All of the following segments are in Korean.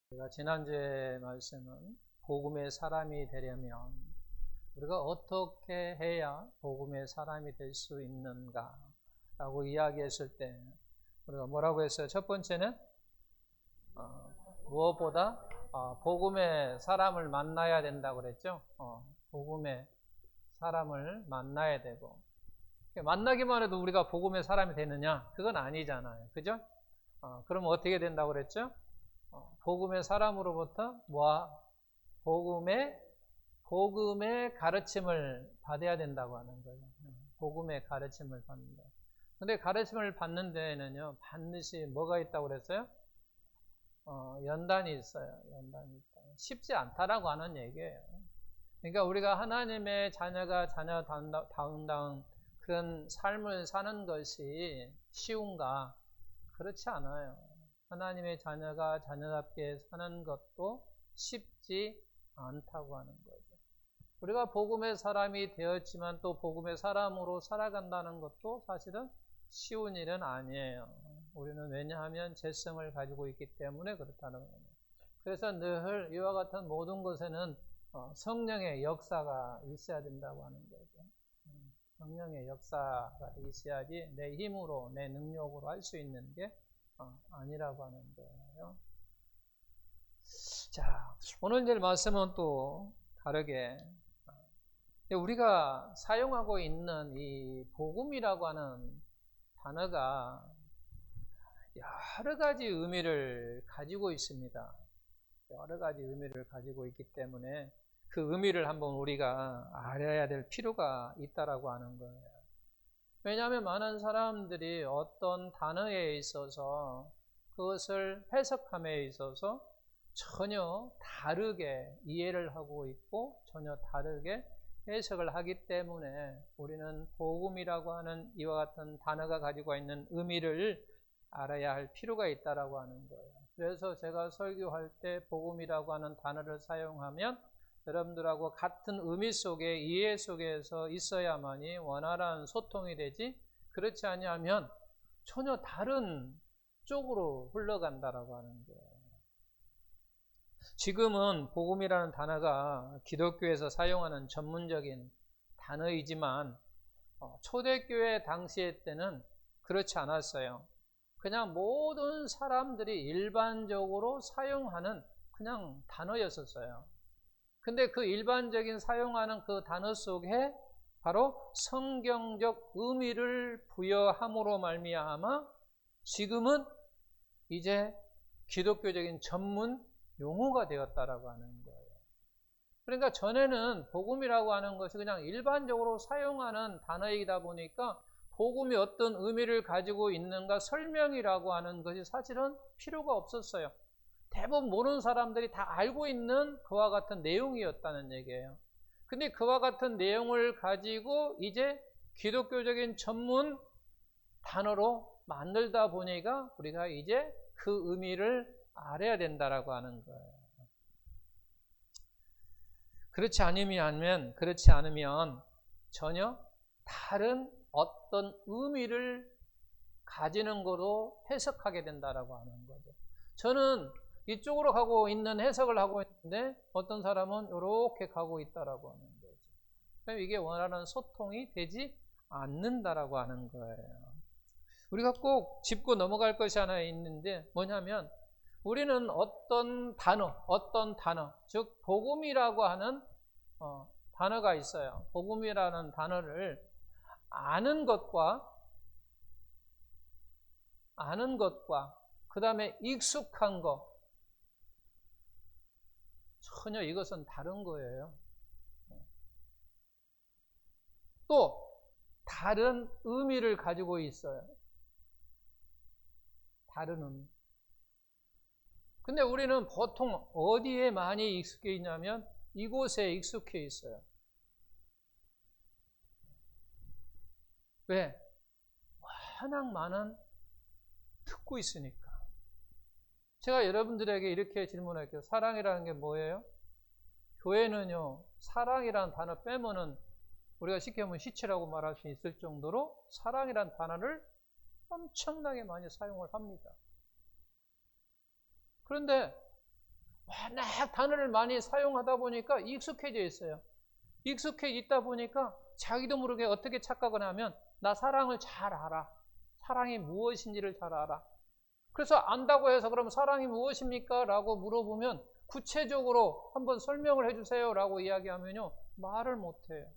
제가 지난주에 말씀은 복음의 사람이 되려면 우리가 어떻게 해야 복음의 사람이 될 수 있는가 라고 이야기했을 때 우리가 뭐라고 했어요? 첫 번째는 무엇보다 복음의 사람을 만나야 된다고 그랬죠. 복음의 사람을 만나야 되고, 만나기만 해도 우리가 복음의 사람이 되느냐? 그건 아니잖아요. 그죠? 그러면 어떻게 된다고 그랬죠? 복음의 사람으로부터 복음의 가르침을 받아야 된다고 하는 거예요. 복음의 가르침을 받는다. 근데 가르침을 받는 데에는요, 반드시 뭐가 있다고 그랬어요? 연단이 있어요. 연단이 있다. 쉽지 않다라고 하는 얘기예요. 그러니까 우리가 하나님의 자녀다운 그런 삶을 사는 것이 쉬운가? 그렇지 않아요. 하나님의 자녀가 자녀답게 사는 것도 쉽지 않다고 하는 거죠. 우리가 복음의 사람이 되었지만 또 복음의 사람으로 살아간다는 것도 사실은 쉬운 일은 아니에요. 우리는 왜냐하면 죄성을 가지고 있기 때문에 그렇다는 거예요. 그래서 늘 이와 같은 모든 것에는 성령의 역사가 있어야 된다고 하는 거죠. 성령의 역사가 있어야지 내 힘으로, 내 능력으로 할 수 있는 게 아니라고 하는 거예요. 자, 오늘 이제 말씀은 또 다르게 우리가 사용하고 있는 이 복음이라고 하는 단어가 여러 가지 의미를 가지고 있습니다. 여러 가지 의미를 가지고 있기 때문에 그 의미를 한번 우리가 알아야 될 필요가 있다라고 하는 거예요. 왜냐하면 많은 사람들이 어떤 단어에 있어서 그것을 해석함에 있어서 전혀 다르게 이해를 하고 있고 전혀 다르게 해석을 하기 때문에 우리는 복음이라고 하는 이와 같은 단어가 가지고 있는 의미를 알아야 할 필요가 있다라고 하는 거예요. 그래서 제가 설교할 때 복음이라고 하는 단어를 사용하면 여러분들하고 같은 의미 속에 이해 속에서 있어야만이 원활한 소통이 되지, 그렇지 않으면 전혀 다른 쪽으로 흘러간다라고 하는 거예요. 지금은 복음이라는 단어가 기독교에서 사용하는 전문적인 단어이지만 초대교회 당시에 때는 그렇지 않았어요. 그냥 모든 사람들이 일반적으로 사용하는 그냥 단어였었어요. 근데 그 일반적인 사용하는 그 단어 속에 바로 성경적 의미를 부여함으로 말미암아 지금은 이제 기독교적인 전문 용어가 되었다라고 하는 거예요. 그러니까 전에는 복음이라고 하는 것이 그냥 일반적으로 사용하는 단어이다 보니까 복음이 어떤 의미를 가지고 있는가 설명이라고 하는 것이 사실은 필요가 없었어요. 대부분 모르는 사람들이 다 알고 있는 그와 같은 내용이었다는 얘기예요. 근데 그와 같은 내용을 가지고 이제 기독교적인 전문 단어로 만들다 보니까 우리가 이제 그 의미를 알아야 된다라고 하는 거예요. 그렇지 않으면 전혀 다른 어떤 의미를 가지는 거로 해석하게 된다라고 하는 거죠. 저는 이쪽으로 가고 있는 해석을 하고 있는데 어떤 사람은 이렇게 가고 있다라고 하는 거죠. 그럼 이게 원하는 소통이 되지 않는다라고 하는 거예요. 우리가 꼭 짚고 넘어갈 것이 하나 있는데 뭐냐면 우리는 어떤 단어, 즉 복음이라고 하는 단어가 있어요. 복음이라는 단어를 아는 것과 그 다음에 익숙한 것, 전혀 이것은 다른 거예요. 또 다른 의미를 가지고 있어요. 다른 의미. 근데 우리는 보통 어디에 많이 익숙해 있냐면 이곳에 익숙해 있어요. 왜? 워낙 많은 듣고 있으니까. 제가 여러분들에게 이렇게 질문할게요. 사랑이라는 게 뭐예요? 교회는요, 사랑이라는 단어 빼면은 우리가 쉽게 하면 시체라고 말할 수 있을 정도로 사랑이라는 단어를 엄청나게 많이 사용을 합니다. 그런데 워낙 단어를 많이 사용하다 보니까 익숙해져 있어요. 익숙해 있다 보니까 자기도 모르게 어떻게 착각을 하면 나 사랑을 잘 알아. 사랑이 무엇인지를 잘 알아. 그래서 안다고 해서 그럼 사랑이 무엇입니까? 라고 물어보면 구체적으로 한번 설명을 해주세요 라고 이야기하면요 말을 못해요.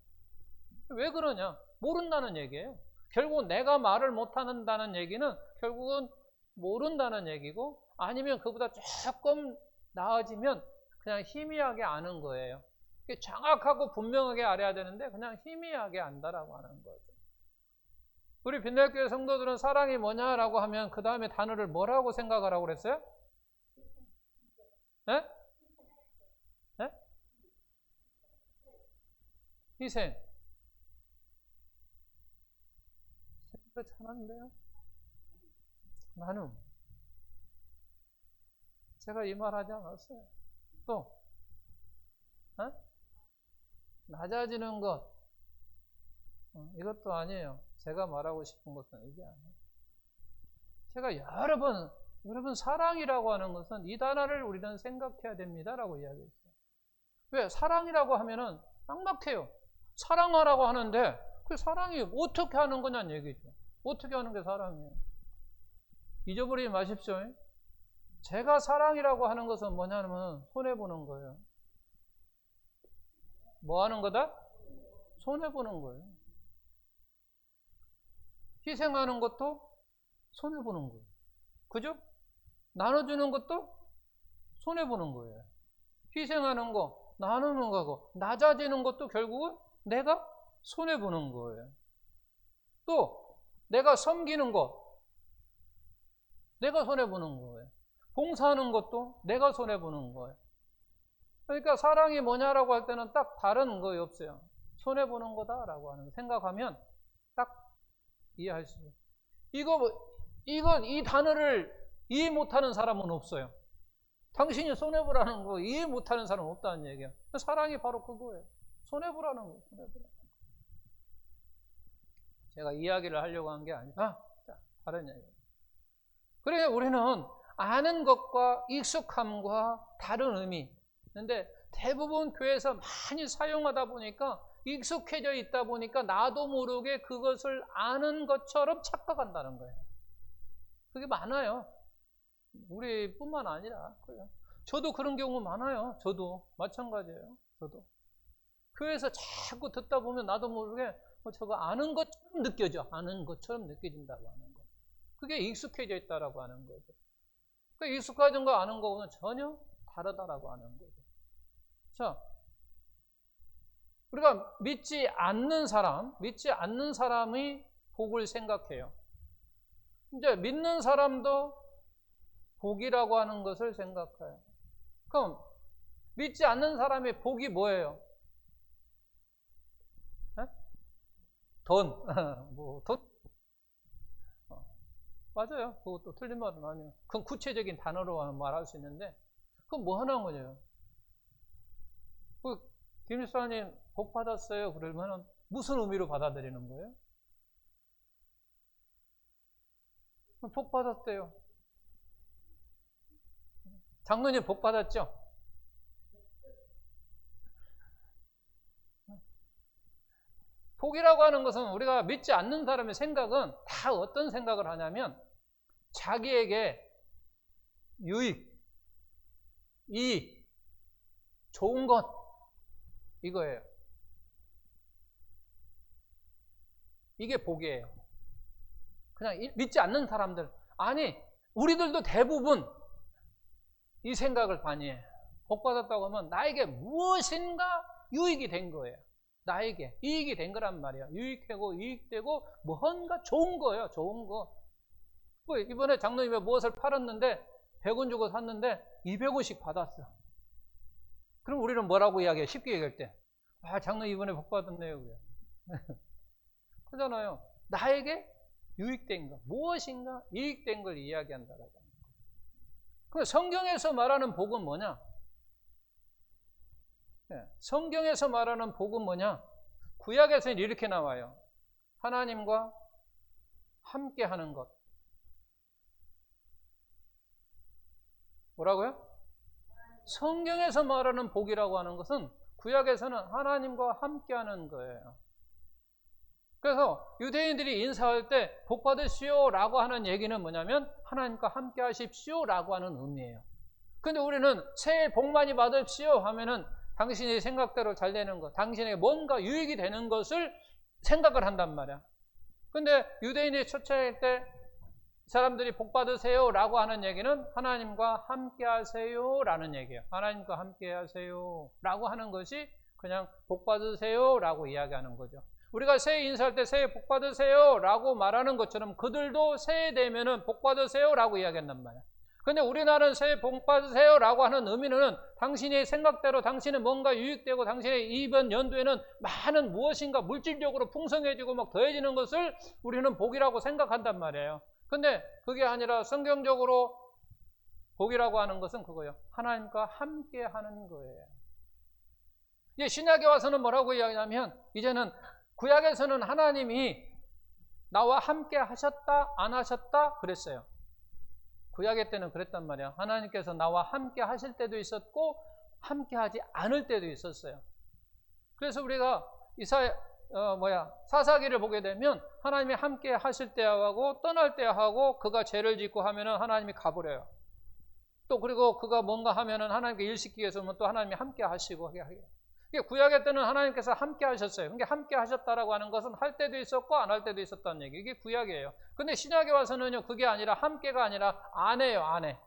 왜 그러냐? 모른다는 얘기예요. 결국 내가 말을 못한다는 얘기는 결국은 모른다는 얘기고, 아니면 그보다 조금 나아지면 그냥 희미하게 아는 거예요. 정확하고 분명하게 알아야 되는데 그냥 희미하게 안다라고 하는 거죠. 우리 빛날교회 성도들은 사랑이 뭐냐라고 하면 그 다음에 단어를 뭐라고 생각하라고 그랬어요? 네? 네? 희생. 그렇잖아요. 나눔. 제가 이 말 하지 않았어요. 또 어? 낮아지는 것. 이것도 아니에요. 제가 말하고 싶은 것은 이게 아니에요. 제가 여러분 사랑이라고 하는 것은 이 단어를 우리는 생각해야 됩니다라고 이야기했어요. 왜? 사랑이라고 하면은 막막해요. 사랑하라고 하는데 그 사랑이 어떻게 하는 거냐는 얘기죠. 어떻게 하는 게 사랑이에요? 잊어버리지 마십시오. 제가 사랑이라고 하는 것은 뭐냐면 손해보는 거예요. 뭐 하는 거다? 손해보는 거예요. 희생하는 것도 손해보는 거예요. 그죠? 나눠주는 것도 손해보는 거예요. 희생하는 거, 나누는 거고, 낮아지는 것도 결국은 내가 손해보는 거예요. 또 내가 섬기는 것, 내가 손해보는 거예요. 봉사하는 것도 내가 손해보는 거예요. 그러니까 사랑이 뭐냐라고 할 때는 딱 다른 거에 없어요. 손해보는 거다라고 하는 거 생각하면 딱 이해할 수 있어요. 이 단어를 이해 못하는 사람은 없어요. 당신이 손해보라는 거 이해 못하는 사람은 없다는 얘기야. 사랑이 바로 그거예요. 손해보라는 거, 손해보라는 거. 제가 이야기를 하려고 한 게 아니라, 다른 얘기예요. 그래, 우리는 아는 것과 익숙함과 다른 의미. 근데 대부분 교회에서 많이 사용하다 보니까 익숙해져 있다 보니까 나도 모르게 그것을 아는 것처럼 착각한다는 거예요. 그게 많아요. 우리뿐만 아니라. 저도 그런 경우 많아요. 저도 마찬가지예요. 저도 교회에서 자꾸 듣다 보면 나도 모르게 저거 아는 것처럼 느껴져. 아는 것처럼 느껴진다고 하는 거. 그게 익숙해져 있다라고 하는 거죠. 그 익숙하던 거 아는 거고는 전혀 다르다라고 하는 거죠. 자, 우리가 믿지 않는 사람의 복을 생각해요. 이제 믿는 사람도 복이라고 하는 것을 생각해요. 그럼 믿지 않는 사람의 복이 뭐예요? 네? 돈. 돈? 맞아요. 그것도 틀린 말은 아니에요. 그건 구체적인 단어로 말할 수 있는데, 그건 뭐 하는 거예요? 김 목사님 복 받았어요. 그러면 무슨 의미로 받아들이는 거예요? 복 받았대요. 장로님 복 받았죠? 복이라고 하는 것은 우리가 믿지 않는 사람의 생각은 다 어떤 생각을 하냐면 자기에게 유익, 이익, 좋은 것 이거예요. 이게 복이에요. 그냥 믿지 않는 사람들, 아니 우리들도 대부분 이 생각을 많이 해. 복 받았다고 하면 나에게 무엇인가 유익이 된 거예요. 나에게 이익이 된 거란 말이야. 유익되고 이익되고 뭔가 좋은 거예요. 좋은 거. 이번에 장로님이 무엇을 팔았는데 100원 주고 샀는데 200원씩 받았어. 그럼 우리는 뭐라고 이야기해? 쉽게 얘기할 때 장로님 이번에 복 받았네요. 그러잖아요. 나에게 유익된 거, 무엇인가 이익된 걸 이야기한다라고. 그럼 성경에서 말하는 복은 뭐냐? 성경에서 말하는 복은 뭐냐? 구약에서는 이렇게 나와요. 하나님과 함께 하는 것. 뭐라고요? 성경에서 말하는 복이라고 하는 것은 구약에서는 하나님과 함께하는 거예요. 그래서 유대인들이 인사할 때 복 받으시오라고 하는 얘기는 뭐냐면 하나님과 함께 하십시오라고 하는 의미예요. 근데 우리는 새해 복 많이 받으십시오 하면은 당신의 생각대로 잘 되는 것, 당신에게 뭔가 유익이 되는 것을 생각을 한단 말이야. 근데 유대인이 초청할 때 사람들이 복 받으세요라고 하는 얘기는 하나님과 함께 하세요라는 얘기예요. 하나님과 함께 하세요라고 하는 것이 그냥 복 받으세요라고 이야기하는 거죠. 우리가 새해 인사할 때 새해 복 받으세요라고 말하는 것처럼 그들도 새해 되면은 복 받으세요라고 이야기한단 말이야. 근데 우리나라는 새해 복 받으세요라고 하는 의미는 당신의 생각대로 당신은 뭔가 유익되고 당신의 이번 연도에는 많은 무엇인가 물질적으로 풍성해지고 막 더해지는 것을 우리는 복이라고 생각한단 말이에요. 근데 그게 아니라 성경적으로 복이라고 하는 것은 그거예요. 하나님과 함께 하는 거예요. 이제 신약에 와서는 뭐라고 이야기하냐면 이제는 구약에서는 하나님이 나와 함께 하셨다 안 하셨다 그랬어요. 구약의 때는 그랬단 말이야. 하나님께서 나와 함께 하실 때도 있었고 함께 하지 않을 때도 있었어요. 그래서 우리가 사사기를 보게 되면 하나님이 함께 하실 때하고 떠날 때하고 그가 죄를 짓고 하면은 하나님이 가버려요. 또 그리고 그가 뭔가 하면은 하나님께 일 시키기 위해서 또 하나님이 함께 하시고 하게 하게. 구약의 때는 하나님께서 함께 하셨어요. 그러니까 함께 하셨다라고 하는 것은 할 때도 있었고 안 할 때도 있었다는 얘기. 이게 구약이에요. 근데 신약에 와서는요, 그게 아니라 함께가 아니라 아내예요, 아내.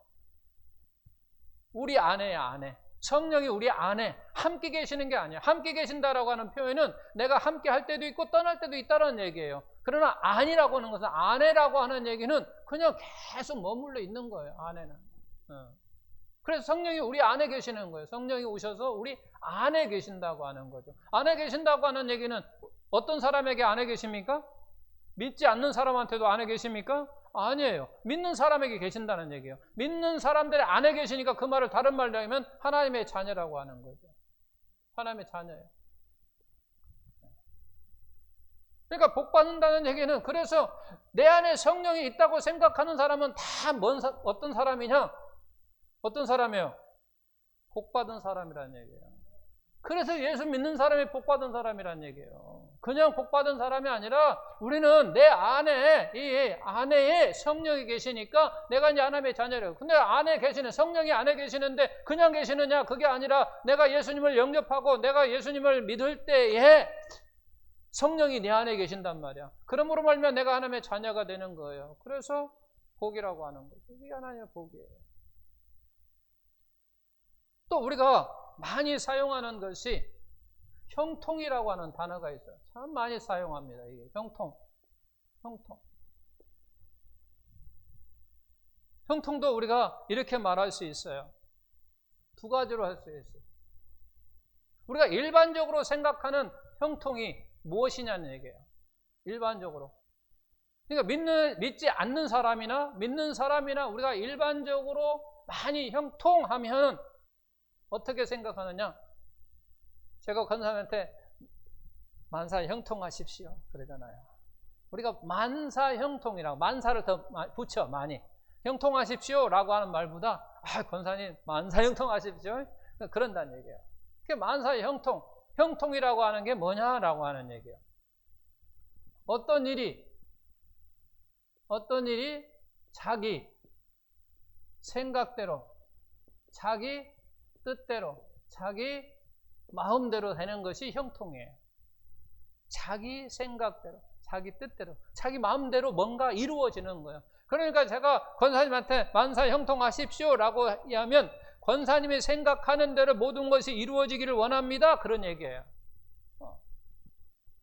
우리 아내야, 아내. 성령이 우리 안에 함께 계시는 게 아니야. 함께 계신다라고 하는 표현은 내가 함께 할 때도 있고 떠날 때도 있다는 얘기예요. 그러나 아니라고 하는 것은 아내라고 하는 얘기는 그냥 계속 머물러 있는 거예요. 아내는. 그래서 성령이 우리 안에 계시는 거예요. 성령이 오셔서 우리 안에 계신다고 하는 거죠. 안에 계신다고 하는 얘기는 어떤 사람에게 안에 계십니까? 믿지 않는 사람한테도 안에 계십니까? 아니에요. 믿는 사람에게 계신다는 얘기예요. 믿는 사람들의 안에 계시니까 그 말을 다른 말로 하면 하나님의 자녀라고 하는 거죠. 하나님의 자녀예요. 그러니까 복 받는다는 얘기는 그래서 내 안에 성령이 있다고 생각하는 사람은 다 어떤 사람이냐? 어떤 사람이에요? 복 받은 사람이라는 얘기예요. 그래서 예수 믿는 사람이 복 받은 사람이라는 얘기예요. 그냥 복 받은 사람이 아니라 우리는 내 안에 이 안에 성령이 계시니까 내가 이제 하나님의 자녀래요. 근데 안에 계시는 성령이 안에 계시는데 그냥 계시느냐? 그게 아니라 내가 예수님을 영접하고 내가 예수님을 믿을 때에 성령이 내 안에 계신단 말이야. 그러므로 말면 내가 하나님의 자녀가 되는 거예요. 그래서 복이라고 하는 거죠. 이게 하나님의 복이에요. 또 우리가 많이 사용하는 것이 형통이라고 하는 단어가 있어요. 참 많이 사용합니다. 이게 형통. 형통도 우리가 이렇게 말할 수 있어요. 두 가지로 할 수 있어요. 우리가 일반적으로 생각하는 형통이 무엇이냐는 얘기예요. 일반적으로. 그러니까 믿지 않는 사람이나 믿는 사람이나 우리가 일반적으로 많이 형통하면 어떻게 생각하느냐? 제가 권사님한테 만사 형통하십시오 그러잖아요. 우리가 만사 형통이라고 만사를 더 붙여 많이 형통하십시오 라고 하는 말보다 권사님 만사 형통하십시오 그런다는 얘기예요. 만사 형통이라고 하는 게 뭐냐라고 하는 얘기예요. 어떤 일이 자기 생각대로 자기 뜻대로 자기 마음대로 되는 것이 형통이에요. 자기 생각대로 자기 뜻대로 자기 마음대로 뭔가 이루어지는 거예요. 그러니까 제가 권사님한테 만사 형통하십시오 라고 하면 권사님이 생각하는 대로 모든 것이 이루어지기를 원합니다 그런 얘기예요.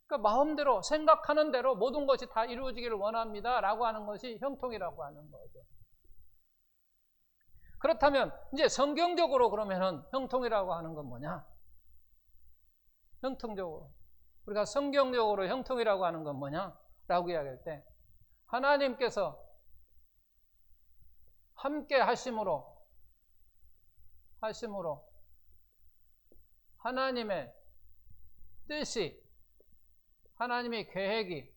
그러니까 마음대로 생각하는 대로 모든 것이 다 이루어지기를 원합니다 라고 하는 것이 형통이라고 하는 거죠. 그렇다면 이제 성경적으로 그러면은 형통이라고 하는 건 뭐냐? 형통적으로 우리가 성경적으로 형통이라고 하는 건 뭐냐? 라고 이야기할 때 하나님께서 함께 하심으로 하나님의 뜻이 하나님의 계획이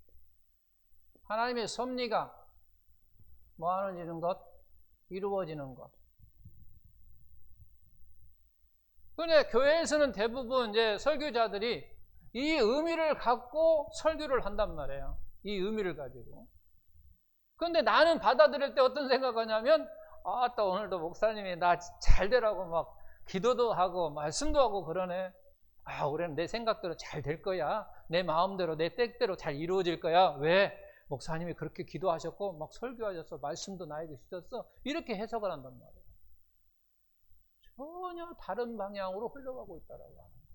하나님의 섭리가 뭐하는 것? 이루어지는 것. 근데 교회에서는 대부분 이제 설교자들이 이 의미를 갖고 설교를 한단 말이에요. 이 의미를 가지고. 근데 나는 받아들일 때 어떤 생각하냐면, 또 오늘도 목사님이 나 잘 되라고 막 기도도 하고 말씀도 하고 그러네. 올해는 내 생각대로 잘 될 거야. 내 마음대로 내 뜻대로 잘 이루어질 거야. 왜? 목사님이 그렇게 기도하셨고 막 설교하셨어. 말씀도 나에게 주셨어. 이렇게 해석을 한단 말이에요. 전혀 다른 방향으로 흘러가고 있다라고 하는 거예요.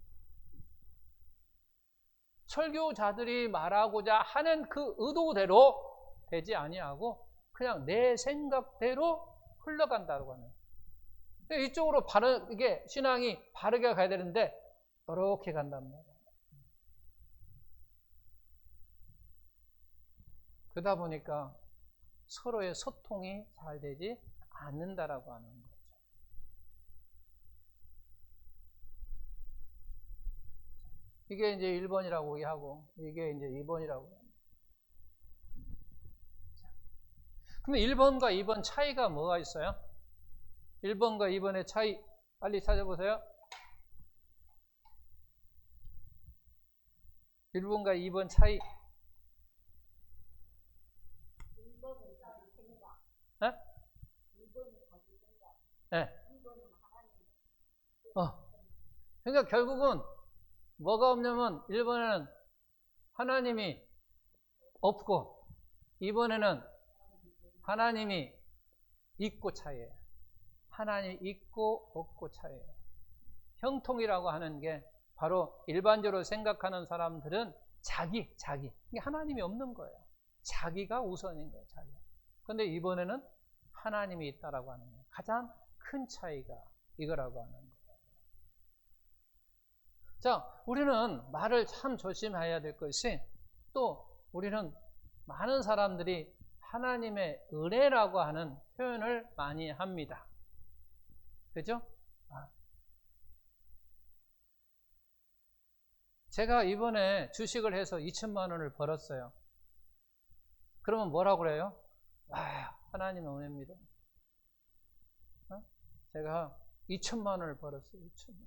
설교자들이 말하고자 하는 그 의도대로 되지 아니하고 그냥 내 생각대로 흘러간다고 하는 거예요. 이쪽으로 이게 신앙이 바르게 가야 되는데 이렇게 간단 말이에요. 그러다 보니까 서로의 소통이 잘 되지 않는다라고 하는 거죠. 이게 이제 1번이라고 하고 이게 이제 2번이라고 합니다. 그러면 1번과 2번 차이가 뭐가 있어요? 1번과 2번의 차이 빨리 찾아보세요. 1번과 2번 차이. 1번은 자기 생각. 네? 1번은 자기 생각. 네. 2번은 하나님. 그러니까 결국은 뭐가 없냐면 1번에는 하나님이 없고 2번에는 하나님이 있고 차이예요. 하나님이 있고 없고 차이예요. 형통이라고 하는 게 바로 일반적으로 생각하는 사람들은 자기 이게 하나님이 없는 거예요. 자기가 우선인 거예요. 자기. 그런데 이번에는 하나님이 있다라고 하는 거예요. 가장 큰 차이가 이거라고 하는 거예요. 자, 우리는 말을 참 조심해야 될 것이 또 우리는 많은 사람들이 하나님의 은혜라고 하는 표현을 많이 합니다. 그죠? 제가 이번에 주식을 해서 2천만 원을 벌었어요. 그러면 뭐라고 그래요? 하나님의 은혜입니다. 제가 2천만 원을 벌었어요. 2천만 원.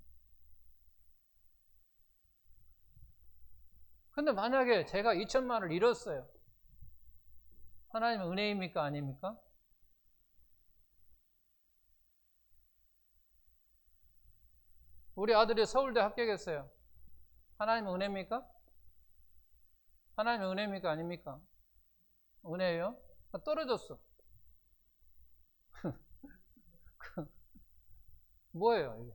근데 만약에 제가 2천만 원을 잃었어요. 하나님의 은혜입니까? 아닙니까? 우리 아들이 서울대 합격했어요. 하나님의 은혜입니까? 하나님의 은혜입니까? 아닙니까? 은혜예요? 떨어졌어. 뭐예요, 이게?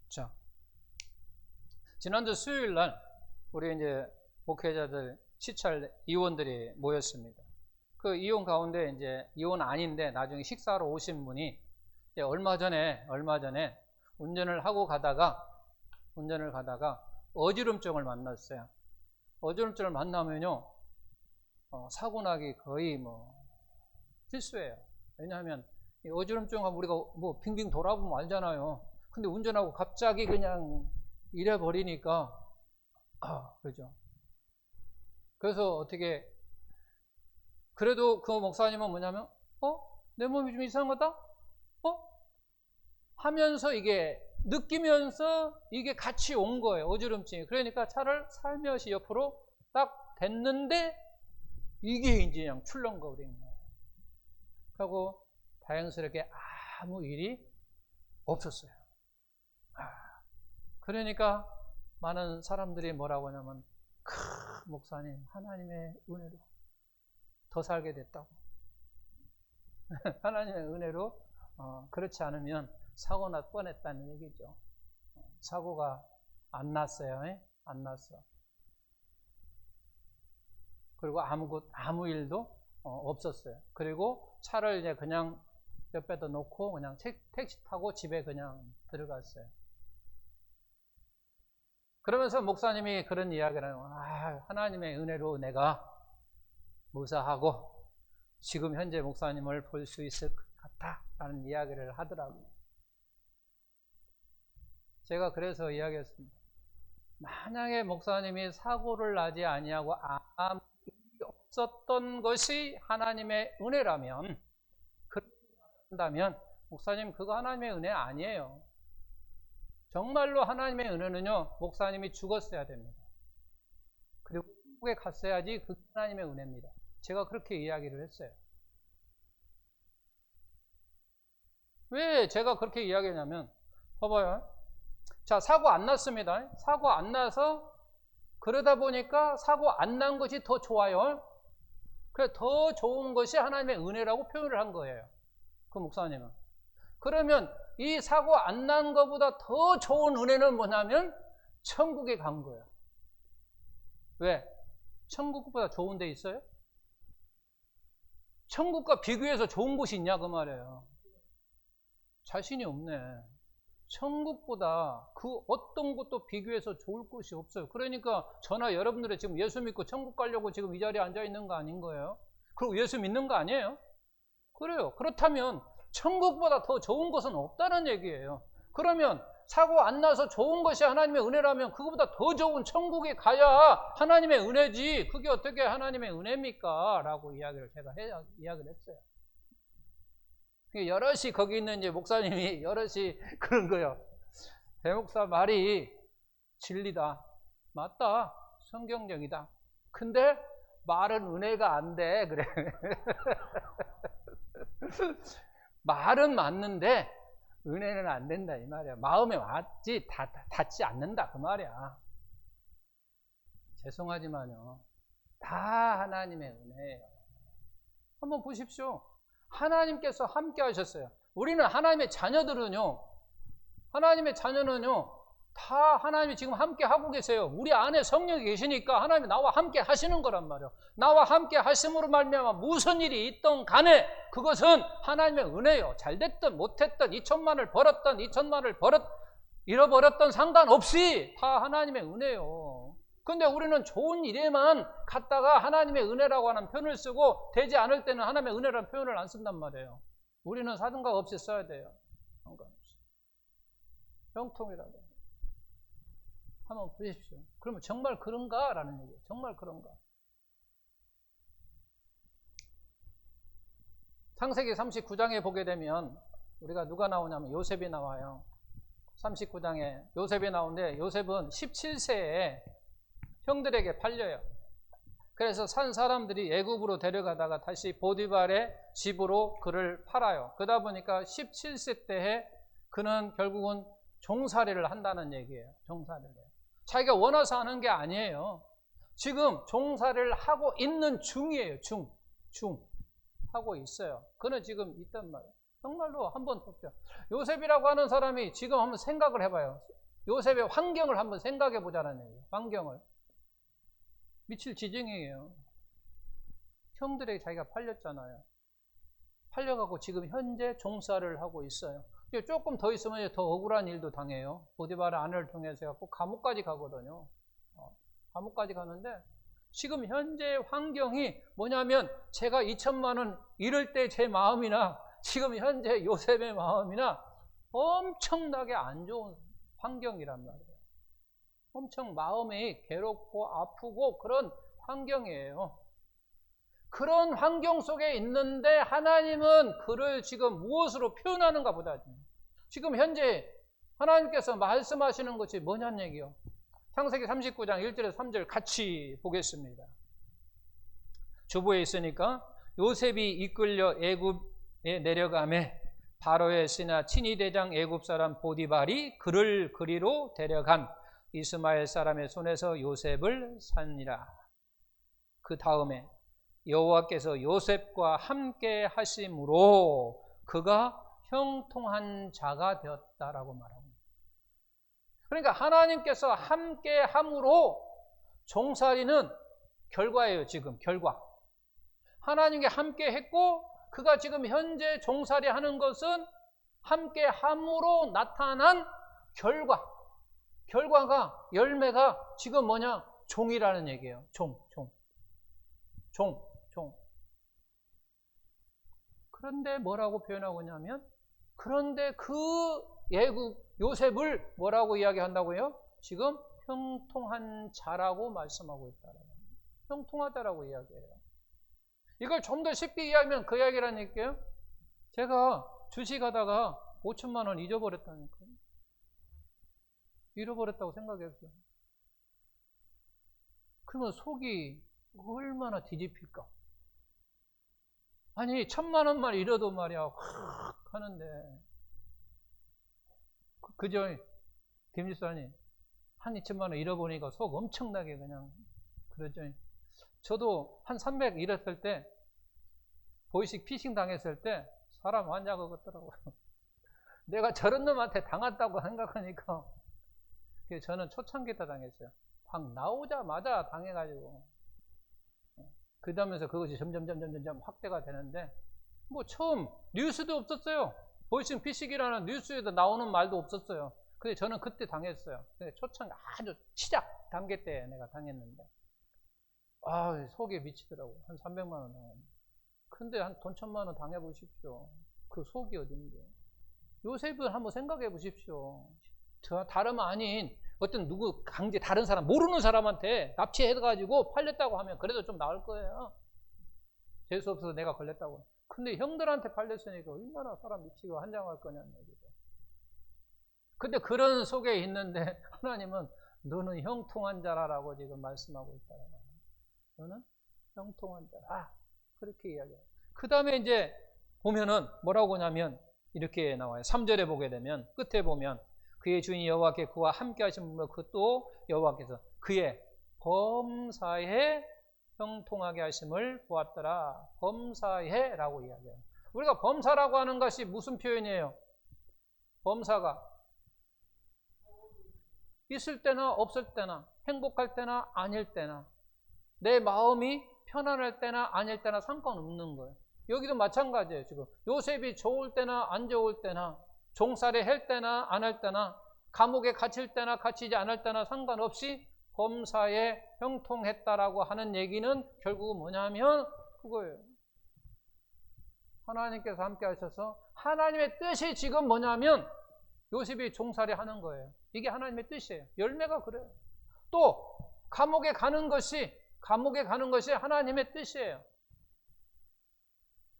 자, 지난주 수요일 날 우리 이제 목회자들 시찰 이원들이 모였습니다. 그 이원 가운데 이제 이원 아닌데 나중에 식사로 오신 분이 얼마 전에 운전을 가다가 어지럼증을 만났어요. 어지럼증을 만나면요, 사고 나기 거의 필수예요. 왜냐하면 어지럼증하면 우리가 빙빙 돌아보면 알잖아요. 근데 운전하고 갑자기 그냥 이래버리니까, 그죠. 그래서 어떻게, 그래도 그 목사님은 뭐냐면, 내 몸이 좀 이상하다? 하면서 이게 느끼면서 이게 같이 온 거예요. 어지럼증이. 그러니까 차를 살며시 옆으로 딱 댔는데 이게 이제 그냥 출렁거리는 거예요. 하고 다행스럽게 아무 일이 없었어요. 그러니까 많은 사람들이 뭐라고 하냐면 목사님 하나님의 은혜로 더 살게 됐다고. 하나님의 은혜로 그렇지 않으면 사고 날 뻔했다는 얘기죠. 사고가 안 났어요. 안 났어. 그리고 아무 일도 없었어요. 그리고 차를 이제 그냥 옆에다 놓고 그냥 택시 타고 집에 그냥 들어갔어요. 그러면서 목사님이 그런 이야기를 해요. 하나님의 은혜로 내가 무사하고 지금 현재 목사님을 볼 수 있을 것 같다라는 이야기를 하더라고요. 제가 그래서 이야기했습니다. 만약에 목사님이 사고를 나지 아니하고 아무 없었던 것이 하나님의 은혜라면, 그런다면 목사님 그거 하나님의 은혜 아니에요. 정말로 하나님의 은혜는요, 목사님이 죽었어야 됩니다. 그리고 천국에 갔어야지 그게 하나님의 은혜입니다. 제가 그렇게 이야기를 했어요. 왜 제가 그렇게 이야기하냐면, 봐봐요. 자, 사고 안 났습니다. 사고 안 나서 그러다 보니까 사고 안 난 것이 더 좋아요. 그래, 더 좋은 것이 하나님의 은혜라고 표현을 한 거예요. 그 목사님은. 그러면 이 사고 안 난 것보다 더 좋은 은혜는 뭐냐면 천국에 간 거예요. 왜? 천국보다 좋은 데 있어요? 천국과 비교해서 좋은 곳이 있냐 그 말이에요. 자신이 없네. 천국보다 그 어떤 것도 비교해서 좋을 곳이 없어요. 그러니까 저나 여러분들이 지금 예수 믿고 천국 가려고 지금 이 자리에 앉아 있는 거 아닌 거예요? 그리고 예수 믿는 거 아니에요? 그래요. 그렇다면 천국보다 더 좋은 것은 없다는 얘기예요. 그러면 사고 안 나서 좋은 것이 하나님의 은혜라면 그거보다 더 좋은 천국에 가야 하나님의 은혜지, 그게 어떻게 하나님의 은혜입니까? 라고 이야기를 했어요. 여럿이 거기 있는 이제 목사님이 여럿이 그런 거예요. 대목사 말이 진리다. 맞다. 성경적이다. 근데 말은 은혜가 안 돼. 그래. 말은 맞는데 은혜는 안 된다 이 말이야. 마음에 맞지 닿지 않는다 그 말이야. 죄송하지만요, 다 하나님의 은혜예요. 한번 보십시오. 하나님께서 함께 하셨어요. 우리는 하나님의 자녀들은요, 하나님의 자녀는요, 다 하나님이 지금 함께 하고 계세요. 우리 안에 성령이 계시니까 하나님이 나와 함께 하시는 거란 말이에요. 나와 함께 하심으로 말미암아 무슨 일이 있던 간에 그것은 하나님의 은혜예요. 잘 됐든 못했든 2천만을 벌었든 2천만을 잃어버렸던 상관없이 다 하나님의 은혜예요. 근데 우리는 좋은 일에만 갖다가 하나님의 은혜라고 하는 표현을 쓰고 되지 않을 때는 하나님의 은혜라는 표현을 안 쓴단 말이에요. 우리는 사등각 없이 써야 돼요. 상관없이. 형통이라도. 한번 보십시오. 그러면 정말 그런가? 라는 얘기예요. 정말 그런가? 창세기 39장에 보게 되면 우리가 누가 나오냐면 요셉이 나와요. 39장에 요셉이 나오는데 요셉은 17세에 형들에게 팔려요. 그래서 산 사람들이 애굽으로 데려가다가 다시 보디발의 집으로 그를 팔아요. 그러다 보니까 17세 때에 그는 결국은 종살이를 한다는 얘기예요. 종살이를. 자기가 원해서 하는 게 아니에요. 지금 종살이를 하고 있는 중이에요. 중. 하고 있어요. 그는 지금 있단 말이에요. 정말로 한번 보죠. 요셉이라고 하는 사람이 지금 한번 생각을 해봐요. 요셉의 환경을 한번 생각해 보자는 얘기예요. 환경을. 미칠 지경이에요. 형들에게 자기가 팔렸잖아요. 팔려가고 지금 현재 종살이를 하고 있어요. 조금 더 있으면 더 억울한 일도 당해요. 보디발의 아내를 통해서 꼭 감옥까지 가거든요. 감옥까지 가는데 지금 현재 환경이 뭐냐면 제가 2천만 원 잃을 때 제 마음이나 지금 현재 요셉의 마음이나 엄청나게 안 좋은 환경이란 말이에요. 엄청 마음이 괴롭고 아프고 그런 환경이에요. 그런 환경 속에 있는데 하나님은 그를 지금 무엇으로 표현하는가 보다. 지금 현재 하나님께서 말씀하시는 것이 뭐냐는 얘기요. 창세기 39장 1절에서 3절 같이 보겠습니다. 주부에 있으니까 요셉이 이끌려 애굽에 내려가매 바로의 신하 친위 대장 애굽 사람 보디발이 그를 그리로 데려간 이스마엘 사람의 손에서 요셉을 산니라. 그 다음에 여호와께서 요셉과 함께 하심으로 그가 형통한 자가 되었다라고 말합니다. 그러니까 하나님께서 함께 함으로 종살이는 결과예요. 지금 결과. 하나님께 함께 했고 그가 지금 현재 종살이 하는 것은 함께 함으로 나타난 결과가 열매가 지금 뭐냐? 종이라는 얘기예요. 종. 그런데 뭐라고 표현하고 있냐면 그런데 그 요셉을 뭐라고 이야기한다고요? 지금 형통한 자라고 말씀하고 있다는 거예요. 형통하다라고 이야기해요. 이걸 좀 더 쉽게 이해하면 그 이야기라는 얘기예요. 제가 주식하다가 5천만 원 잊어버렸다니까요. 잃어버렸다고 생각했어요. 그러면 속이 얼마나 뒤집힐까? 아니 1,000만 원만 잃어도 말이야 확 하는데 그저 김지사님 한 2천만 원 잃어보니까 속 엄청나게 그냥 그러죠. 저도 한 300 잃었을 때 보이식 피싱 당했을 때 사람 환자가 같더라고요. 내가 저런 놈한테 당했다고 생각하니까 저는 초창기 때 당했어요. 방 나오자마자 당해가지고 그러면서 그것이 점점 확대가 되는데 뭐 처음 뉴스도 없었어요. 보이싱 피싱이라는 뉴스에도 나오는 말도 없었어요. 근데 저는 그때 당했어요. 근데 초창기 아주 시작 단계 때 내가 당했는데 속에 미치더라고요. 한 300만 원 당했는데. 근데 한 돈 1,000만 원 당해보십시오. 그 속이 어딘데. 요셉을 한번 생각해 보십시오. 다름 아닌 어떤 누구 강제 다른 사람 모르는 사람한테 납치해가지고 팔렸다고 하면 그래도 좀 나을 거예요. 재수 없어서 내가 걸렸다고. 근데 형들한테 팔렸으니까 얼마나 사람 미치고 한장할 거냐는 얘기죠. 근데 그런 속에 있는데 하나님은 너는 형통한 자라라고 지금 말씀하고 있다는 거예요. 너는 형통한 자라. 그렇게 이야기해요. 그 다음에 이제 보면은 뭐라고 하냐면 이렇게 나와요. 3절에 보게 되면 끝에 보면 그의 주인 여호와께 그와 함께 하신 분 그또 여호와께서 그의 범사에 형통하게 하심을 보았더라. 범사에라고 이야기해요. 우리가 범사라고 하는 것이 무슨 표현이에요? 범사가 있을 때나 없을 때나 행복할 때나 아닐 때나 내 마음이 편안할 때나 아닐 때나 상관없는 거예요. 여기도 마찬가지예요. 지금 요셉이 좋을 때나 안 좋을 때나 종살이 할 때나 안 할 때나 감옥에 갇힐 때나 갇히지 않을 때나 상관없이 범사에 형통했다라고 하는 얘기는 결국은 뭐냐면 그거예요. 하나님께서 함께 하셔서 하나님의 뜻이 지금 뭐냐면 요셉이 종살이 하는 거예요. 이게 하나님의 뜻이에요. 열매가 그래요. 또 감옥에 가는 것이 하나님의 뜻이에요.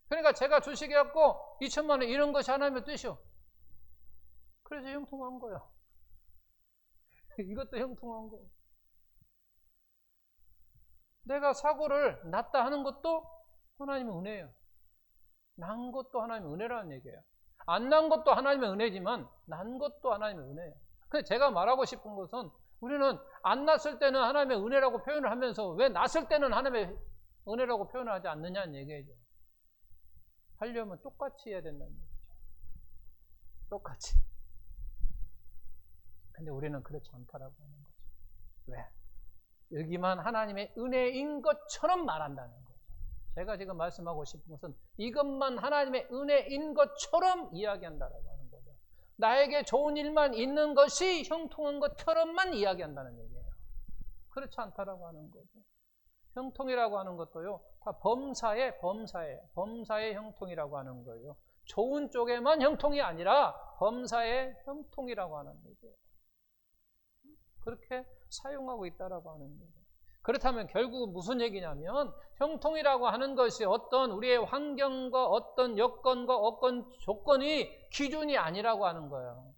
그러니까 제가 주식해갖고 2천만 원 이런 것이 하나님의 뜻이요. 그래서 형통한 거예요. 이것도 형통한 거예요. 내가 사고를 났다 하는 것도 하나님의 은혜예요. 난 것도 하나님의 은혜라는 얘기예요. 안 난 것도 하나님의 은혜지만 난 것도 하나님의 은혜예요. 근데 제가 말하고 싶은 것은 우리는 안 났을 때는 하나님의 은혜라고 표현을 하면서 왜 났을 때는 하나님의 은혜라고 표현을 하지 않느냐는 얘기죠. 하려면 똑같이 해야 된다는 얘기죠. 똑같이. 근데 우리는 그렇지 않다라고 하는 거죠. 왜? 여기만 하나님의 은혜인 것처럼 말한다는 거죠. 제가 지금 말씀하고 싶은 것은 이것만 하나님의 은혜인 것처럼 이야기한다라고 하는 거죠. 나에게 좋은 일만 있는 것이 형통한 것처럼만 이야기한다는 얘기예요. 그렇지 않다라고 하는 거죠. 형통이라고 하는 것도요, 다 범사의 형통이라고 하는 거예요. 좋은 쪽에만 형통이 아니라 범사의 형통이라고 하는 거죠. 그렇게 사용하고 있다라고 하는 거죠. 그렇다면 결국은 무슨 얘기냐면 형통이라고 하는 것이 어떤 우리의 환경과 어떤 여건과 어떤 조건이 기준이 아니라고 하는 거예요.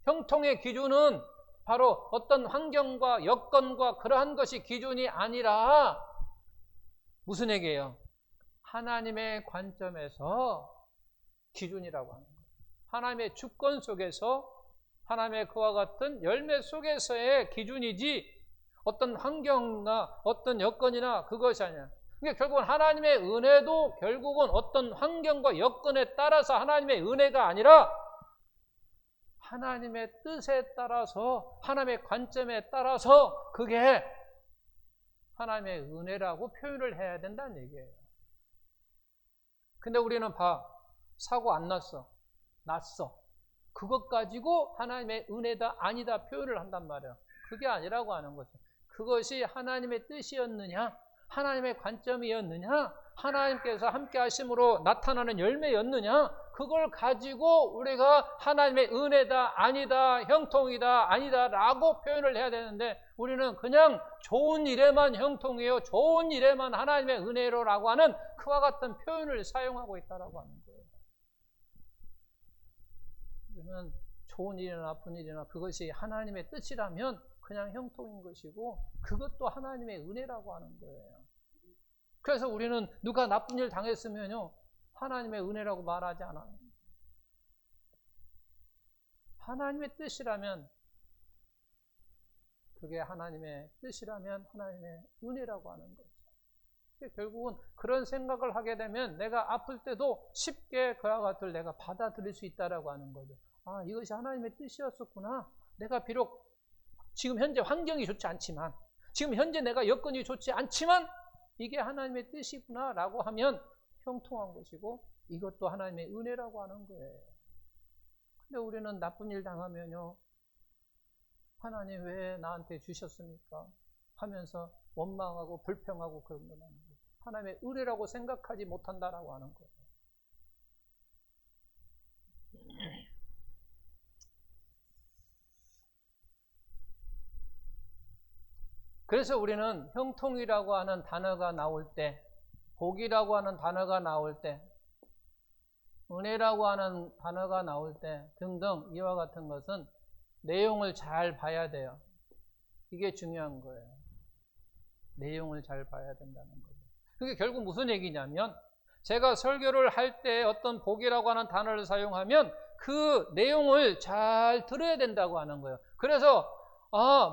형통의 기준은 바로 어떤 환경과 여건과 그러한 것이 기준이 아니라 무슨 얘기예요? 하나님의 관점에서 기준이라고 하는 거예요. 하나님의 주권 속에서 하나님의 그와 같은 열매 속에서의 기준이지 어떤 환경이나 어떤 여건이나 그것이 아니야. 그러니까 결국은 하나님의 은혜도 결국은 어떤 환경과 여건에 따라서 하나님의 은혜가 아니라 하나님의 뜻에 따라서 하나님의 관점에 따라서 그게 하나님의 은혜라고 표현을 해야 된다는 얘기예요. 근데 우리는 사고 안 났어. 났어. 그것 가지고 하나님의 은혜다 아니다 표현을 한단 말이에요. 그게 아니라고 하는 거죠. 그것이 하나님의 뜻이었느냐, 하나님의 관점이었느냐, 하나님께서 함께 하심으로 나타나는 열매였느냐, 그걸 가지고 우리가 하나님의 은혜다, 아니다, 형통이다, 아니다 라고 표현을 해야 되는데 우리는 그냥 좋은 일에만 형통이에요, 좋은 일에만 하나님의 은혜로라고 하는 그와 같은 표현을 사용하고 있다라고 하는 거예요. 우리는 좋은 일이나 나쁜 일이나 그것이 하나님의 뜻이라면 그냥 형통인 것이고 그것도 하나님의 은혜라고 하는 거예요. 그래서 우리는 누가 나쁜 일 당했으면요 하나님의 은혜라고 말하지 않아요. 하나님의 뜻이라면 그게 하나님의 뜻이라면 하나님의 은혜라고 하는 거죠. 결국은 그런 생각을 하게 되면 내가 아플 때도 쉽게 그와 같을 내가 받아들일 수 있다라고 하는 거죠. 아, 이것이 하나님의 뜻이었었구나. 내가 비록 지금 현재 환경이 좋지 않지만, 지금 현재 내가 여건이 좋지 않지만 이게 하나님의 뜻이구나 라고 하면 형통한 것이고 이것도 하나님의 은혜라고 하는 거예요. 근데 우리는 나쁜 일 당하면요 하나님 왜 나한테 주셨습니까? 하면서 원망하고 불평하고 그런 건 아니에요. 하나님의 은혜라고 생각하지 못한다라고 하는 거예요. 그래서 우리는 형통이라고 하는 단어가 나올 때, 복이라고 하는 단어가 나올 때, 은혜라고 하는 단어가 나올 때 등등 이와 같은 것은 내용을 잘 봐야 돼요. 이게 중요한 거예요. 내용을 잘 봐야 된다는 거예요. 그게 결국 무슨 얘기냐면 제가 설교를 할 때 어떤 복이라고 하는 단어를 사용하면 그 내용을 잘 들어야 된다고 하는 거예요. 그래서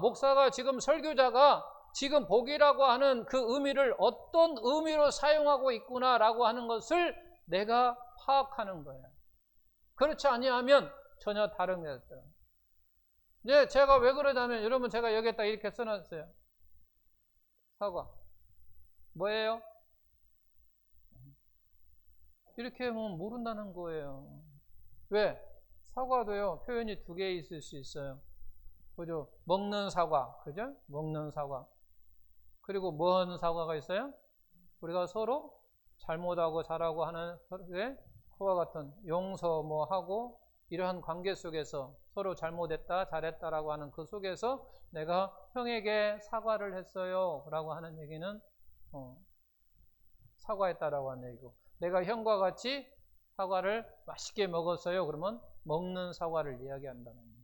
목사가 지금 설교자가 지금 복이라고 하는 그 의미를 어떤 의미로 사용하고 있구나라고 하는 것을 내가 파악하는 거예요. 그렇지 아니하면 전혀 다른 거예요. 이제 제가 왜 그러냐면 여러분 제가 여기에다 이렇게 써놨어요. 사과. 뭐예요? 이렇게 하면 모른다는 거예요. 왜? 사과도요, 표현이 두 개 있을 수 있어요. 그죠? 먹는 사과. 그죠? 먹는 사과. 그리고 뭔 사과가 있어요? 우리가 서로 잘못하고 잘하고 하는 그와 같은 용서 뭐 하고 이러한 관계 속에서 서로 잘못했다, 잘했다라고 하는 그 속에서 내가 형에게 사과를 했어요. 라고 하는 얘기는 사과했다라고 하는 얘기고 내가 형과 같이 사과를 맛있게 먹었어요. 그러면 먹는 사과를 이야기한다는 얘기예요.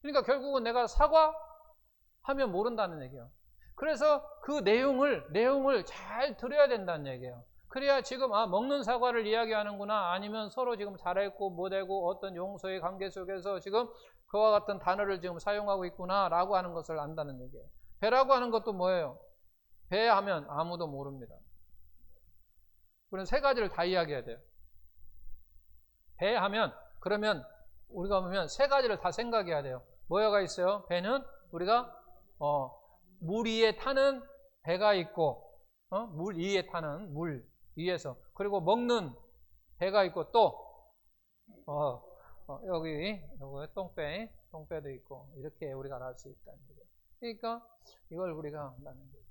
그러니까 결국은 내가 사과하면 모른다는 얘기예요. 그래서 그 내용을 잘 들어야 된다는 얘기예요. 그래야 지금 먹는 사과를 이야기하는구나 아니면 서로 지금 잘했고 못하고 어떤 용서의 관계 속에서 지금 그와 같은 단어를 지금 사용하고 있구나 라고 하는 것을 안다는 얘기예요. 배라고 하는 것도 뭐예요? 배 하면 아무도 모릅니다. 그런 세 가지를 다 이야기해야 돼요. 배 하면 그러면 우리가 보면 세 가지를 다 생각해야 돼요. 뭐가 있어요? 배는 우리가 물 위에 타는 배가 있고 물 위에 타는 물 위에서 그리고 먹는 배가 있고 또 여기 똥배도 있고 이렇게 우리가 알 수 있다는 거죠. 그러니까 이걸 우리가 한다는 거죠.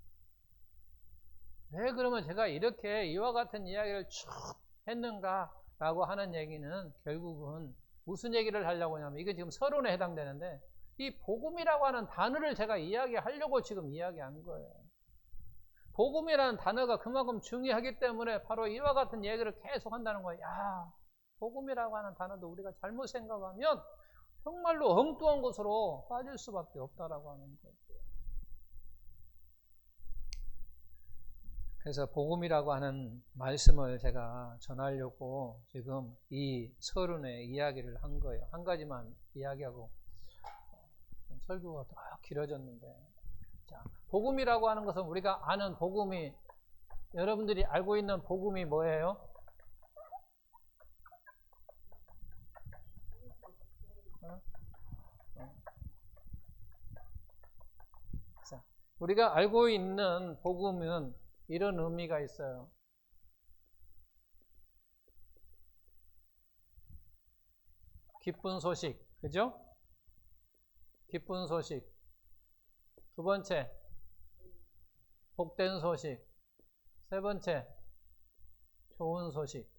왜 그러면 제가 이렇게 이와 같은 이야기를 쭉 했는가라고 하는 얘기는 결국은 무슨 얘기를 하려고 하냐면 이게 지금 서론에 해당되는데 이 복음이라고 하는 단어를 제가 이야기하려고 지금 이야기한 거예요. 복음이라는 단어가 그만큼 중요하기 때문에 바로 이와 같은 얘기를 계속 한다는 거예요. 야, 복음이라고 하는 단어도 우리가 잘못 생각하면 정말로 엉뚱한 것으로 빠질 수밖에 없다라고 하는 거죠. 그래서 복음이라고 하는 말씀을 제가 전하려고 지금 이 서론에 이야기를 한 거예요. 한 가지만 이야기하고 설교가 더 길어졌는데 자, 복음이라고 하는 것은 우리가 아는 복음이 여러분들이 알고 있는 복음이 뭐예요? 자, 우리가 알고 있는 복음은 이런 의미가 있어요. 기쁜 소식, 그죠? 기쁜 소식. 두 번째, 복된 소식. 세 번째, 좋은 소식.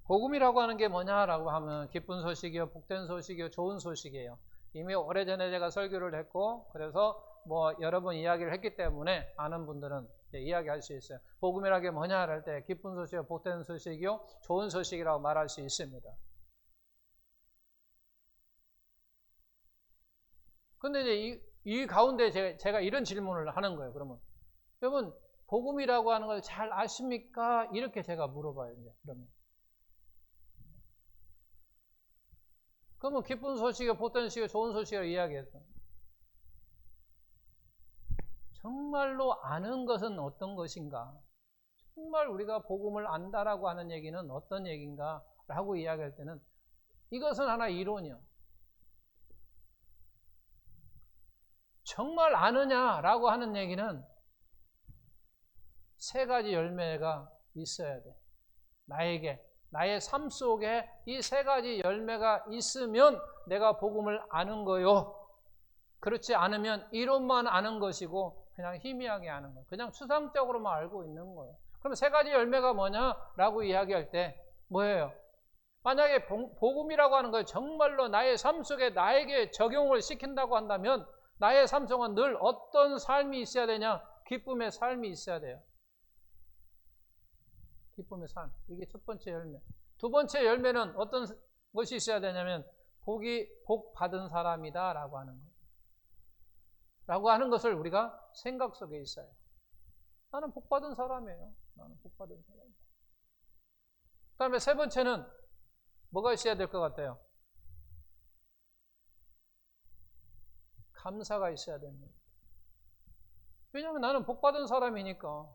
복음이라고 하는 게 뭐냐라고 하면 기쁜 소식이요, 복된 소식이요, 좋은 소식이에요. 이미 오래전에 제가 설교를 했고, 그래서 뭐 여러 번 이야기를 했기 때문에 아는 분들은 이야기할 수 있어요. 복음이라는 게 뭐냐 할 때 기쁜 소식이요, 복된 소식이요, 좋은 소식이라고 말할 수 있습니다. 근데 이제 이 가운데 제가 이런 질문을 하는 거예요. 그러면 여러분 복음이라고 하는 걸 잘 아십니까? 이렇게 제가 물어봐요. 이제 그러면 기쁜 소식이요, 복된 소식이요, 좋은 소식이라고 이야기했어. 정말로 아는 것은 어떤 것인가? 정말 우리가 복음을 안다라고 하는 얘기는 어떤 얘기인가? 라고 이야기할 때는 이것은 하나 이론이요. 정말 아느냐라고 하는 얘기는 세 가지 열매가 있어야 돼. 나의 삶 속에 이 세 가지 열매가 있으면 내가 복음을 아는 거요. 그렇지 않으면 이론만 아는 것이고 그냥 희미하게 아는 거예요. 그냥 추상적으로만 알고 있는 거예요. 그럼 세 가지 열매가 뭐냐라고 이야기할 때 뭐예요? 만약에 복음이라고 하는 걸 정말로 나의 삶 속에 나에게 적용을 시킨다고 한다면 나의 삶 속은 늘 어떤 삶이 있어야 되냐? 기쁨의 삶이 있어야 돼요. 기쁨의 삶. 이게 첫 번째 열매. 두 번째 열매는 어떤 것이 있어야 되냐면 복 받은 사람이다 라고 하는 거예요. 라고 하는 것을 우리가 생각 속에 있어요. 나는 복 받은 사람이에요. 나는 복 받은 사람이에요. 그 다음에 세 번째는 뭐가 있어야 될 것 같아요? 감사가 있어야 됩니다. 왜냐하면 나는 복 받은 사람이니까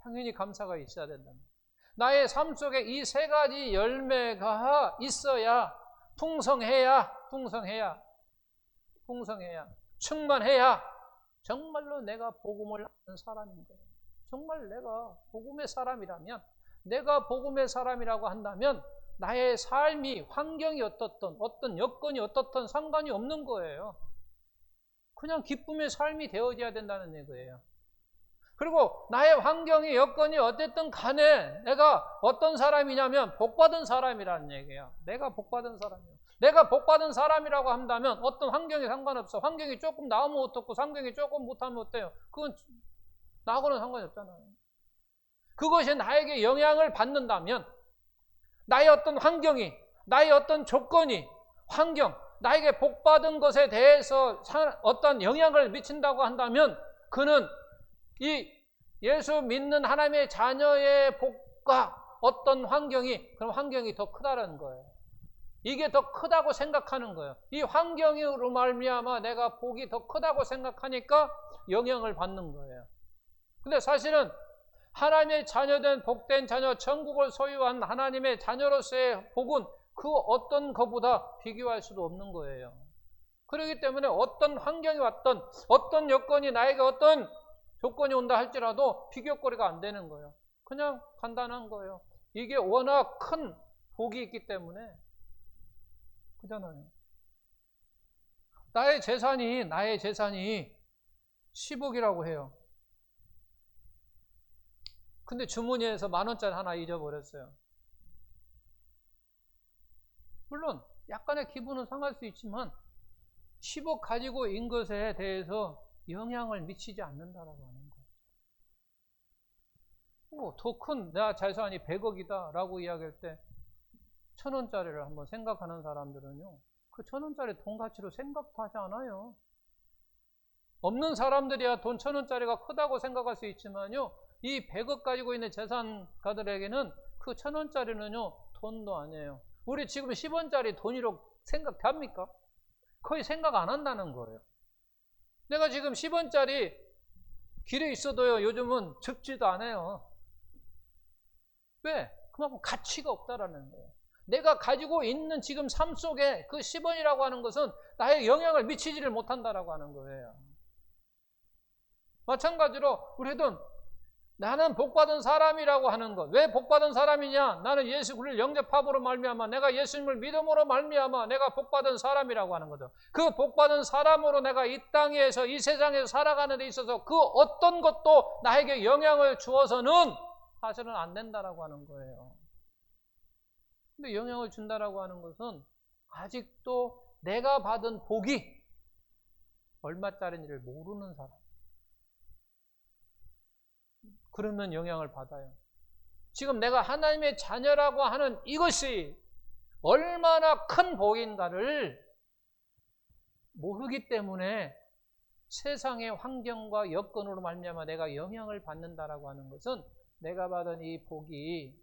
당연히 감사가 있어야 된다. 나의 삶 속에 이 세 가지 열매가 있어야 풍성해야 충만해야 정말로 내가 복음을 아는 사람인 거예요. 정말 내가 복음의 사람이라면, 내가 복음의 사람이라고 한다면 나의 삶이 환경이 어떻든 어떤 여건이 어떻든 상관이 없는 거예요. 그냥 기쁨의 삶이 되어져야 된다는 얘기예요. 그리고 나의 환경이 여건이 어쨌든 간에 내가 어떤 사람이냐면 복받은 사람이라는 얘기예요. 내가 복받은 사람이에요. 내가 복받은 사람이라고 한다면 어떤 환경이 상관없어. 환경이 조금 나오면 어떻고 환경이 조금 못하면 어때요? 그건 나하고는 상관이 없잖아요. 그것이 나에게 영향을 받는다면 나의 어떤 환경이, 나의 어떤 조건이, 나에게 복받은 것에 대해서 어떤 영향을 미친다고 한다면 그는 이 예수 믿는 하나님의 자녀의 복과 어떤 환경이, 그럼 환경이 더 크다는 거예요. 이게 더 크다고 생각하는 거예요. 이 환경으로 말미암아 내가 복이 더 크다고 생각하니까 영향을 받는 거예요. 근데 사실은 하나님의 자녀된 복된 자녀, 천국을 소유한 하나님의 자녀로서의 복은 그 어떤 것보다 비교할 수도 없는 거예요. 그렇기 때문에 어떤 환경이 왔던 어떤 여건이 나에게 어떤 조건이 온다 할지라도 비교거리가 안 되는 거예요. 그냥 간단한 거예요. 이게 워낙 큰 복이 있기 때문에 그잖아요. 나의 재산이 10억이라고 해요. 근데 주머니에서 10,000원짜리 하나 잊어버렸어요. 물론 약간의 기분은 상할 수 있지만 10억 가지고 인 것에 대해서 영향을 미치지 않는다라고 하는 거예요. 더 큰 내 재산이 100억이다 라고 이야기할 때 1,000원짜리를 한번 생각하는 사람들은요, 그 1,000원짜리 돈 가치로 생각도 하지 않아요. 없는 사람들이야 돈 1,000원짜리가 크다고 생각할 수 있지만요, 이 100억 가지고 있는 재산가들에게는 그 1,000원짜리는요 돈도 아니에요. 우리 지금 10원짜리 돈이라고 생각합니까? 거의 생각 안 한다는 거예요. 내가 지금 10원짜리 길에 있어도요 요즘은 적지도 않아요. 왜? 그만큼 가치가 없다라는 거예요. 내가 가지고 있는 지금 삶 속에 그 10원이라고 하는 것은 나의 영향을 미치지를 못한다라고 하는 거예요. 마찬가지로 우리도 나는 복받은 사람이라고 하는 것. 왜 복받은 사람이냐? 나는 예수 그리스도를 영접함으로 말미암아 내가 예수님을 믿음으로 말미암아 내가 복받은 사람이라고 하는 거죠. 그 복받은 사람으로 내가 이 땅에서 이 세상에서 살아가는 데 있어서 그 어떤 것도 나에게 영향을 주어서는 사실은 안 된다라고 하는 거예요. 근데 영향을 준다라고 하는 것은 아직도 내가 받은 복이 얼마짜리인지를 모르는 사람. 그러면 영향을 받아요. 지금 내가 하나님의 자녀라고 하는 이것이 얼마나 큰 복인가를 모르기 때문에 세상의 환경과 여건으로 말미암아 내가 영향을 받는다라고 하는 것은 내가 받은 이 복이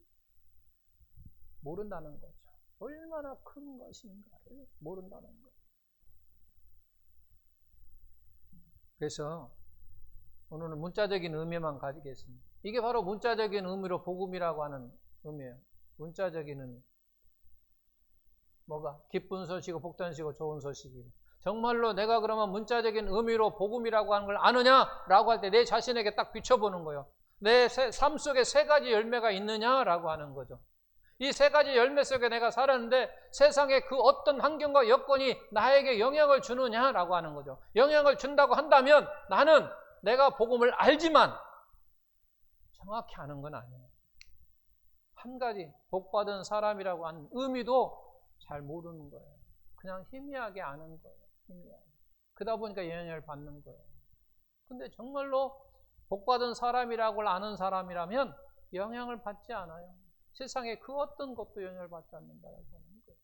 모른다는 거죠. 얼마나 큰 것인가를 모른다는 거죠. 그래서 오늘은 문자적인 의미만 가지겠습니다. 이게 바로 문자적인 의미로 복음이라고 하는 의미예요. 문자적인 의미. 뭐가? 기쁜 소식이고 복된 소식이고 좋은 소식이고. 정말로 내가 그러면 문자적인 의미로 복음이라고 하는 걸 아느냐라고 할 때 내 자신에게 딱 비춰보는 거예요. 내 삶 속에 세 가지 열매가 있느냐라고 하는 거죠. 이 세 가지 열매 속에 내가 살았는데 세상의 그 어떤 환경과 여건이 나에게 영향을 주느냐라고 하는 거죠. 영향을 준다고 한다면 나는 내가 복음을 알지만 정확히 아는 건 아니에요. 한 가지 복받은 사람이라고 하는 의미도 잘 모르는 거예요. 그냥 희미하게 아는 거예요. 희미하게. 그러다 보니까 영향을 받는 거예요. 근데 정말로 복받은 사람이라고 아는 사람이라면 영향을 받지 않아요. 세상에 그 어떤 것도 영향을 받지 않는다고 하는 거예요.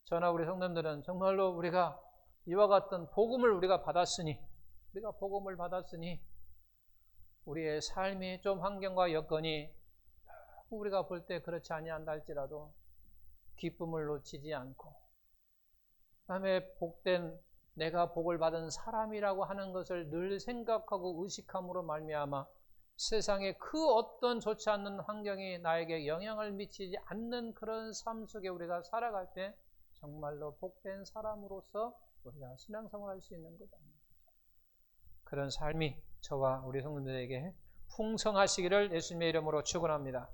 저나 우리 성도님들은 정말로 우리가 이와 같은 복음을 우리가 받았으니 우리의 삶이 좀 환경과 여건이 우리가 볼 때 그렇지 아니한다 할지라도 기쁨을 놓치지 않고 그다음에 복된 내가 복을 받은 사람이라고 하는 것을 늘 생각하고 의식함으로 말미암아 세상에 그 어떤 좋지 않는 환경이 나에게 영향을 미치지 않는 그런 삶 속에 우리가 살아갈 때 정말로 복된 사람으로서 우리가 신앙생활을 할 수 있는 것 아닙니까? 그런 삶이 저와 우리 성도들에게 풍성하시기를 예수님의 이름으로 축원합니다.